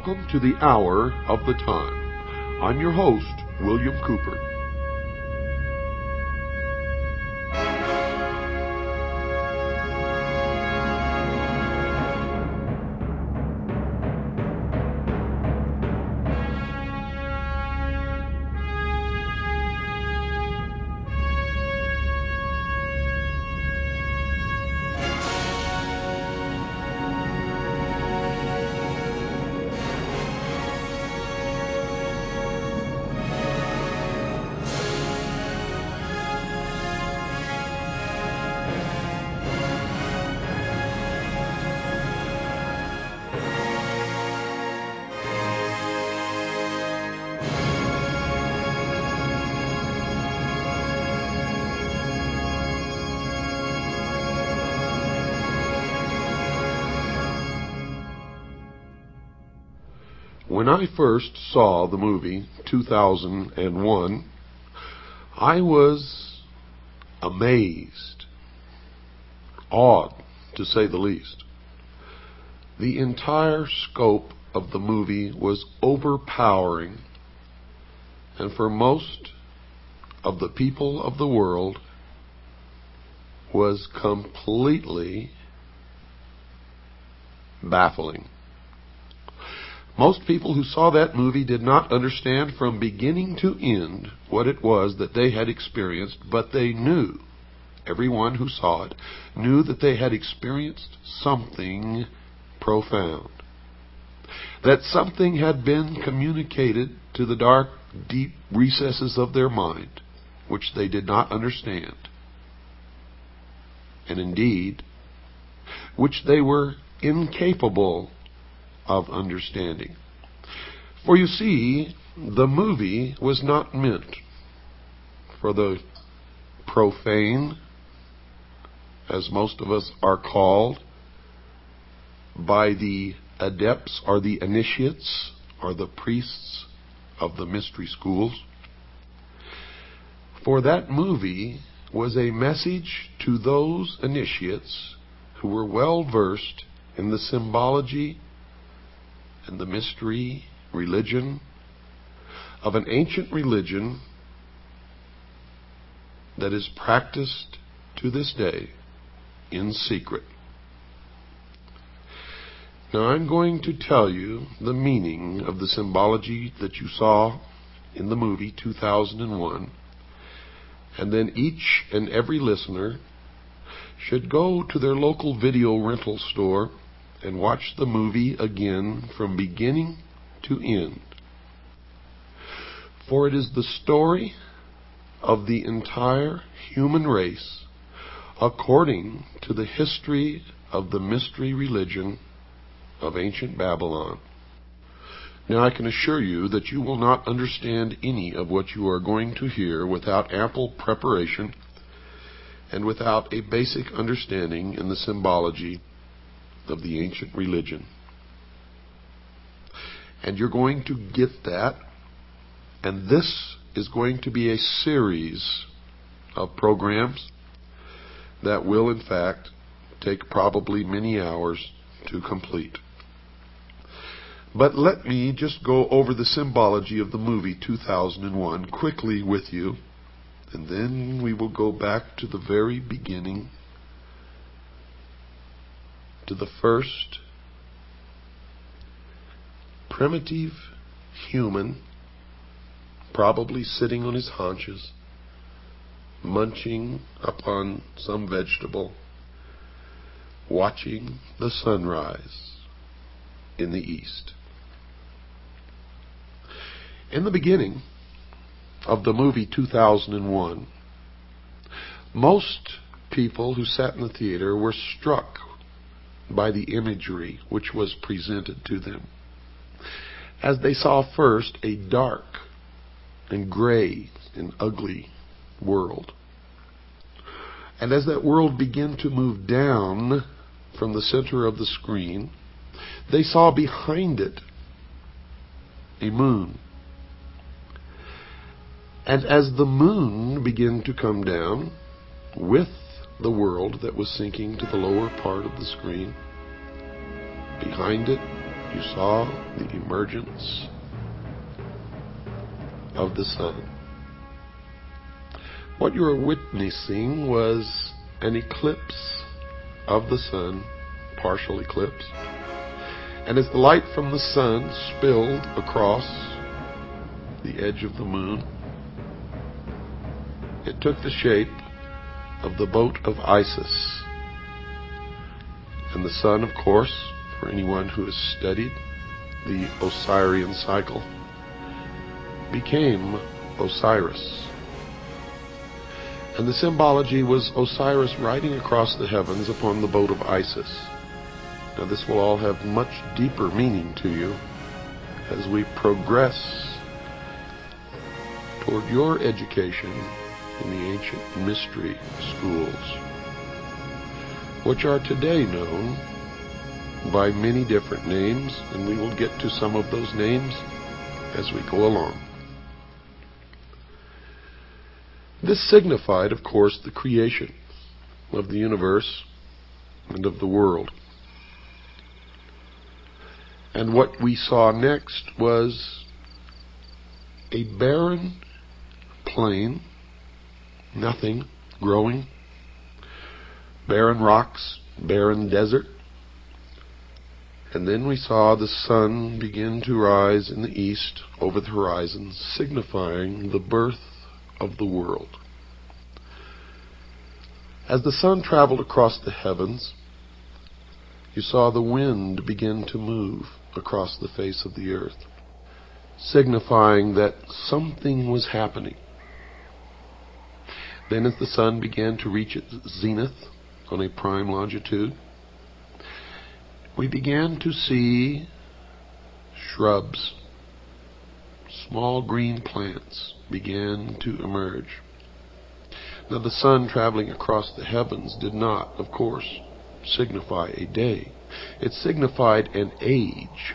welcome to the Hour of the Time. I'm your host, William Cooper. When I first saw the movie 2001, I was amazed, awed, to say the least. The entire scope of the movie was overpowering, and for most of the people of the world was completely baffling. Most people who saw that movie did not understand from beginning to end what it was that they had experienced, but they knew, everyone who saw it, knew that they had experienced something profound. That something had been communicated to the dark, deep recesses of their mind, which they did not understand. And indeed, which they were incapable of understanding. For you see, the movie was not meant for the profane, as most of us are called, by the adepts or the initiates or the priests of the mystery schools. For that movie was a message to those initiates who were well versed in the symbology and the mystery religion of an ancient religion that is practiced to this day in secret. Now I'm going to tell you the meaning of the symbology that you saw in the movie 2001, and then each and every listener should go to their local video rental store and watch the movie again from beginning to end. For it is the story of the entire human race according to the history of the mystery religion of ancient Babylon. Now I can assure you that you will not understand any of what you are going to hear without ample preparation and without a basic understanding in the symbology of the ancient religion. And you're going to get that, and this is going to be a series of programs that will in fact take probably many hours to complete. But let me just go over the symbology of the movie 2001 quickly with you, and then we will go back to the very beginning, to the first primitive human, probably sitting on his haunches, munching upon some vegetable, watching the sunrise in the east. In the beginning of the movie 2001, most people who sat in the theater were struck by the imagery which was presented to them, as they saw first a dark and gray and ugly world. And as that world began to move down from the center of the screen, they saw behind it a moon. And as the moon began to come down with the world that was sinking to the lower part of the screen, behind it you saw the emergence of the sun. What you were witnessing was an eclipse of the sun, partial eclipse. And as the light from the sun spilled across the edge of the moon, it took the shape of the boat of Isis. And the sun, of course, for anyone who has studied the Osirian cycle, became Osiris. And the symbology was Osiris riding across the heavens upon the boat of Isis. Now this will all have much deeper meaning to you as we progress toward your education in the ancient mystery schools, which are today known by many different names, and we will get to some of those names as we go along. This signified, of course, the creation of the universe and of the world. And what we saw next was a barren plain, nothing growing, barren rocks, barren desert. And then we saw the sun begin to rise in the east over the horizon, signifying the birth of the world. As the sun traveled across the heavens, you saw the wind begin to move across the face of the earth, signifying that something was happening. Then as the sun began to reach its zenith on a prime longitude, we began to see shrubs, small green plants began to emerge. Now the sun traveling across the heavens did not, of course, signify a day. It signified an age.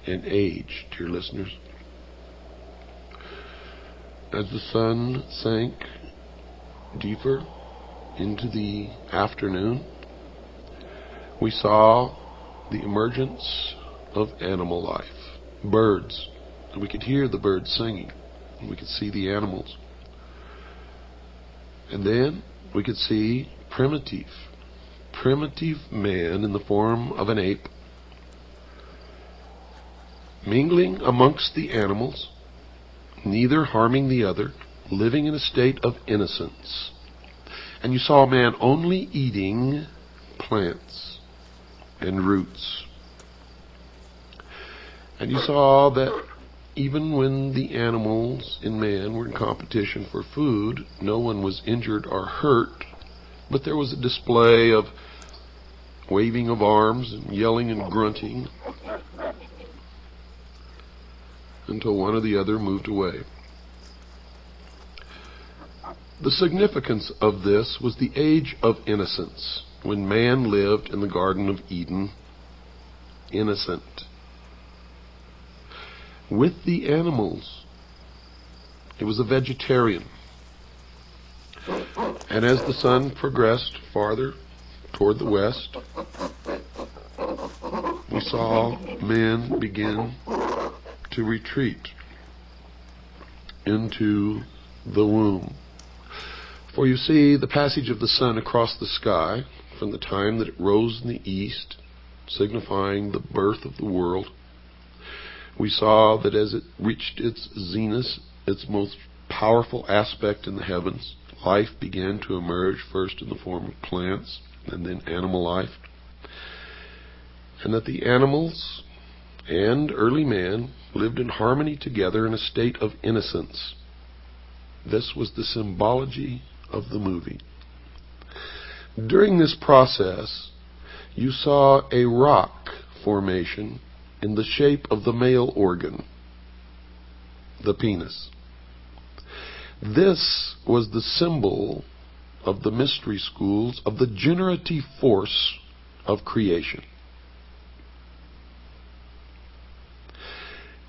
An age, dear listeners. As the sun sank deeper into the afternoon, we saw the emergence of animal life. Birds. And we could hear the birds singing. And we could see the animals. And then we could see primitive man in the form of an ape mingling amongst the animals, neither harming the other, living in a state of innocence. And you saw man only eating plants and roots. And you saw that even when the animals and man were in competition for food, no one was injured or hurt, but there was a display of waving of arms and yelling and grunting until one or the other moved away. The significance of this was the age of innocence, when man lived in the Garden of Eden, innocent. With the animals, he was a vegetarian. And as the sun progressed farther toward the west, we saw man begin to retreat into the womb. For you see, the passage of the sun across the sky, from the time that it rose in the east, signifying the birth of the world, we saw that as it reached its zenith, its most powerful aspect in the heavens, life began to emerge, first in the form of plants and then animal life. And that the animals and early man lived in harmony together in a state of innocence. This was the symbology of the movie. During this process, you saw a rock formation in the shape of the male organ, the penis. This was the symbol of the mystery schools of the generative force of creation.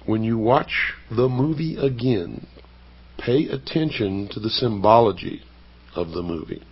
When you watch the movie again, pay attention to the symbology of the movie.